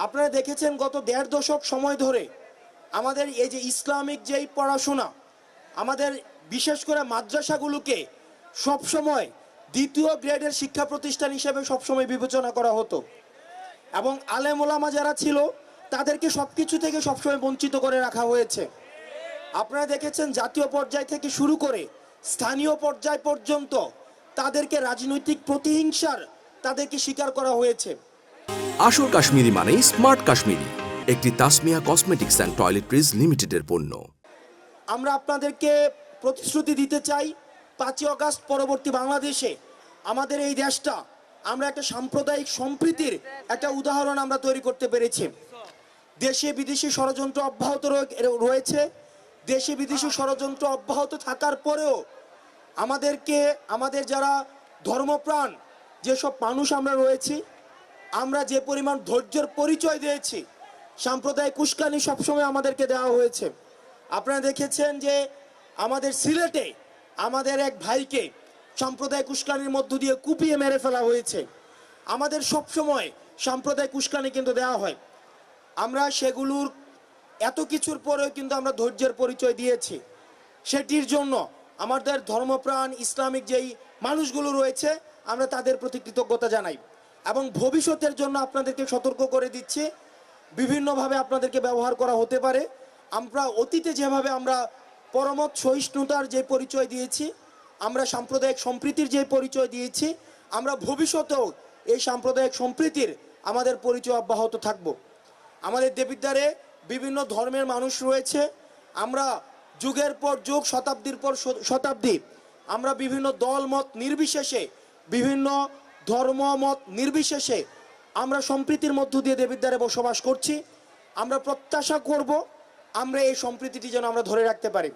আপনারা দেখেছেন গত 1.5 দশক সময় ধরে আমাদের এই যে ইসলামিক যেই পড়াশোনা, আমাদের বিশেষ করে মাদ্রাসাগুলোকে সবসময় দ্বিতীয় গ্রেডের শিক্ষা প্রতিষ্ঠান হিসেবে সবসময় বিবেচনা করা হতো এবং আলেম ওলামা যারা ছিল তাদেরকে সবকিছু থেকে সবসময় বঞ্চিত করে রাখা হয়েছে। আপনারা দেখেছেন জাতীয় পর্যায় থেকে শুরু করে স্থানীয় পর্যায় পর্যন্ত তাদেরকে রাজনৈতিক প্রতিহিংসার তাদেরকে স্বীকার করা হয়েছে। আসল কাশ্মীরি মানে স্মার্ট কাশ্মীরি, একটি তাসমিয়া কসমেটিক্স অ্যান্ড টয়লেট্রিজ লিমিটেডের পণ্য। আমরা আপনাদেরকে প্রতিশ্রুতি দিতে চাই 5ই আগস্ট পরবর্তী বাংলাদেশে আমাদের এই দেশটা আমরা একটা সাম্প্রদায়িক সম্প্রীতির একটা উদাহরণ আমরা তৈরি করতে পেরেছি। দেশে বিদেশি ষড়যন্ত্র অব্যাহত রয়েছে। দেশে বিদেশি ষড়যন্ত্র অব্যাহত থাকার পরেও আমাদের যারা ধর্মপ্রাণ যেসব মানুষ আমরা রয়েছি, আমরা যে পরিমাণ ধৈর্যের পরিচয় দিয়েছি, সাম্প্রদায়িক উস্কানি সবসময় আমাদেরকে দেওয়া হয়েছে। আপনারা দেখেছেন যে আমাদের সিলেটে আমাদের এক ভাইকে সাম্প্রদায়িক উস্কানির মধ্য দিয়ে কুপিয়ে মেরে ফেলা হয়েছে। আমাদের সবসময় সাম্প্রদায়িক উস্কানি কিন্তু দেওয়া হয়। আমরা সেগুলোর এত কিছুর পরেও কিন্তু আমরা ধৈর্যের পরিচয় দিয়েছি। সেটির জন্য আমাদের ধর্মপ্রাণ ইসলামিক যেই মানুষগুলো রয়েছে আমরা তাদের প্রতি কৃতজ্ঞতা জানাই এবং ভবিষ্যতের জন্য আপনাদেরকে সতর্ক করে দিচ্ছি, বিভিন্নভাবে আপনাদেরকে ব্যবহার করা হতে পারে। আমরা অতীতে যেভাবে আমরা পরমত সহিষ্ণুতার যে পরিচয় দিয়েছি, আমরা সাম্প্রদায়িক সম্প্রীতির যে পরিচয় দিয়েছি, আমরা ভবিষ্যতেও এই সাম্প্রদায়িক সম্প্রীতির আমাদের পরিচয় অব্যাহত থাকব। আমাদের দেবিদ্বারে বিভিন্ন ধর্মের মানুষ রয়েছে। আমরা যুগের পর যুগ, শতাব্দীর পর শতাব্দী আমরা বিভিন্ন দল মত নির্বিশেষে, বিভিন্ন ধর্ম মত নির্বিশেষে আমরা সম্প্রীতির মধ্য দিয়ে দেবিদ্বারে বসবাস করছি। আমরা প্রত্যাশা করব আমরা এই সম্প্রীতিটি যেন আমরা ধরে রাখতে পারি।